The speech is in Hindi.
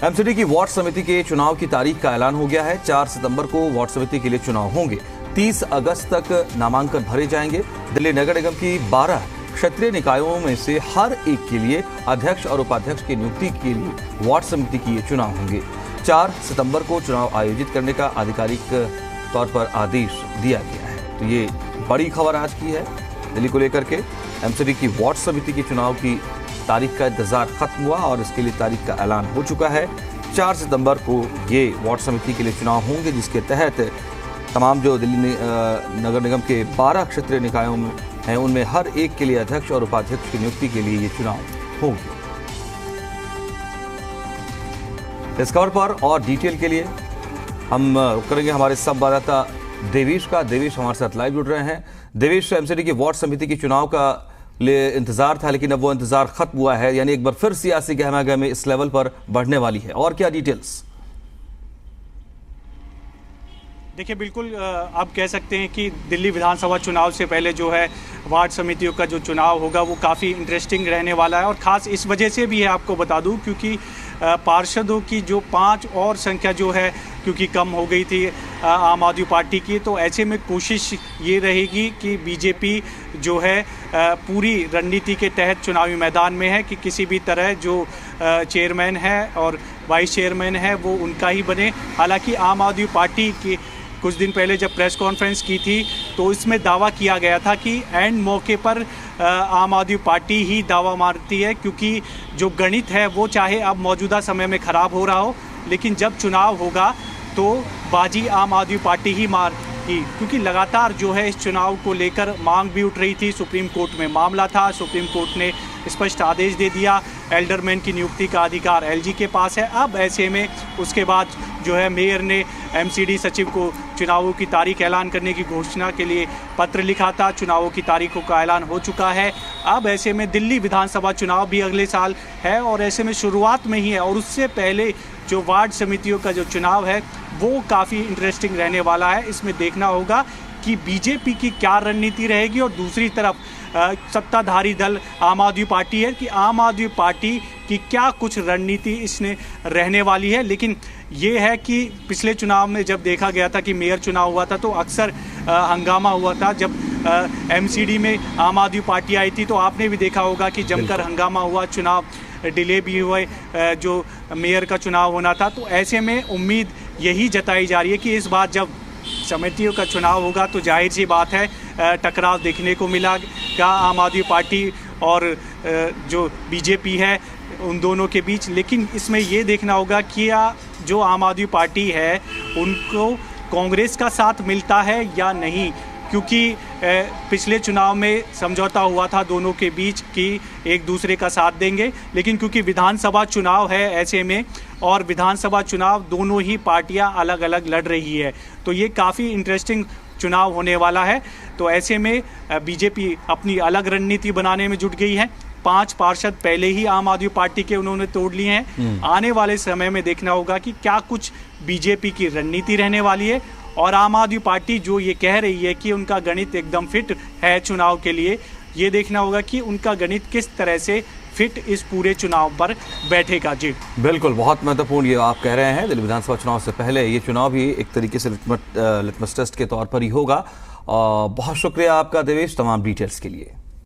एमसीडी की वार्ड समिति के चुनाव की तारीख का ऐलान हो गया है। 4 सितंबर को वार्ड समिति के लिए चुनाव होंगे। 30 अगस्त तक नामांकन भरे जाएंगे। दिल्ली नगर निगम की 12 क्षेत्रीय निकायों में से हर एक के लिए अध्यक्ष और उपाध्यक्ष की नियुक्ति के लिए वार्ड समिति की ये चुनाव होंगे। 4 सितंबर को चुनाव आयोजित करने का आधिकारिक तौर पर आदेश दिया गया है। तो ये बड़ी खबर आज की है दिल्ली को लेकर के। एमसीडी की वार्ड समिति के चुनाव की तारीख का इंतजार खत्म हुआ और इसके लिए तारीख का ऐलान हो चुका है। 4 सितंबर को ये वार्ड समिति के लिए चुनाव होंगे, जिसके तहत तमाम जो दिल्ली नगर निगम के 12 क्षेत्रीय निकायों में हैं उनमें हर एक के लिए अध्यक्ष और उपाध्यक्ष की नियुक्ति के लिए ये चुनाव होंगे। इस खबर पर और डिटेल के लिए हम करेंगे हमारे संवाददाता देवेश का। देवेश हमारे साथ लाइव जुड़ रहे हैं। देवेश, एमसीडी की वार्ड समिति के चुनाव का लिए इंतजार था, लेकिन अब वो इंतजार खत्म हुआ है, यानी एक बार फिर सियासी गहमागहमी इस लेवल पर बढ़ने वाली है, और क्या डिटेल्स? देखिए, बिल्कुल आप कह सकते हैं कि दिल्ली विधानसभा चुनाव से पहले जो है वार्ड समितियों का जो चुनाव होगा वो काफ़ी इंटरेस्टिंग रहने वाला है। और ख़ास इस वजह से भी है, आपको बता दूं, क्योंकि पार्षदों की जो 5 और संख्या जो है क्योंकि कम हो गई थी आम आदमी पार्टी की, तो ऐसे में कोशिश ये रहेगी कि बीजेपी जो है पूरी रणनीति के तहत चुनावी मैदान में है कि किसी भी तरह जो चेयरमैन है और वाइस चेयरमैन है वो उनका ही बने। हालांकि आम आदमी पार्टी की कुछ दिन पहले जब प्रेस कॉन्फ्रेंस की थी तो इसमें दावा किया गया था कि एंड मौके पर आम आदमी पार्टी ही दावा मारती है, क्योंकि जो गणित है वो चाहे अब मौजूदा समय में ख़राब हो रहा हो, लेकिन जब चुनाव होगा तो बाजी आम आदमी पार्टी ही मारेगी। क्योंकि लगातार जो है इस चुनाव को लेकर मांग भी उठ रही थी। सुप्रीम कोर्ट में मामला था, सुप्रीम कोर्ट ने स्पष्ट आदेश दे दिया, एल्डरमैन की नियुक्ति का अधिकार एलजी के पास है। अब ऐसे में उसके बाद जो है मेयर ने एमसीडी सचिव को चुनावों की तारीख ऐलान करने की घोषणा के लिए पत्र लिखा था। चुनावों की तारीखों का ऐलान हो चुका है। अब ऐसे में दिल्ली विधानसभा चुनाव भी अगले साल है और ऐसे में शुरुआत में ही है, और उससे पहले जो वार्ड समितियों का जो चुनाव है वो काफ़ी इंटरेस्टिंग रहने वाला है। इसमें देखना होगा कि बीजेपी की क्या रणनीति रहेगी, और दूसरी तरफ सत्ताधारी दल आम आदमी पार्टी है कि आम आदमी पार्टी की क्या कुछ रणनीति इसने रहने वाली है। लेकिन ये है कि पिछले चुनाव में जब देखा गया था कि मेयर चुनाव हुआ था तो अक्सर हंगामा हुआ था। जब एमसीडी में आम आदमी पार्टी आई थी तो आपने भी देखा होगा कि जमकर हंगामा हुआ, चुनाव डिले भी हुए, जो मेयर का चुनाव होना था। तो ऐसे में उम्मीद यही जताई जा रही है कि इस बार जब समितियों का चुनाव होगा तो जाहिर सी बात है टकराव देखने को मिलेगा आम आदमी पार्टी और जो बीजेपी है उन दोनों के बीच। लेकिन इसमें ये देखना होगा कि जो आम आदमी पार्टी है उनको कांग्रेस का साथ मिलता है या नहीं, क्योंकि पिछले चुनाव में समझौता हुआ था दोनों के बीच कि एक दूसरे का साथ देंगे। लेकिन क्योंकि विधानसभा चुनाव है ऐसे में, और विधानसभा चुनाव दोनों ही पार्टियां अलग अलग लड़ रही है, तो ये काफ़ी इंटरेस्टिंग चुनाव होने वाला है। तो ऐसे में बीजेपी अपनी अलग रणनीति बनाने में जुट गई है। 5 पार्षद पहले ही आम आदमी पार्टी के उन्होंने तोड़ लिए हैं। आने वाले समय में देखना होगा कि क्या कुछ बीजेपी की रणनीति रहने वाली है, और आम आदमी पार्टी जो ये कह रही है कि उनका गणित एकदम फिट है चुनाव के लिए, ये देखना होगा कि उनका गणित किस तरह से फिट इस पूरे चुनाव पर बैठेगा। जी बिल्कुल, बहुत महत्वपूर्ण ये आप कह रहे हैं। दिल्ली विधानसभा चुनाव से पहले ये चुनाव भी एक तरीके से लिटमस टेस्ट के तौर पर ही होगा। बहुत शुक्रिया आपका देवेश तमाम डिटेल्स के लिए।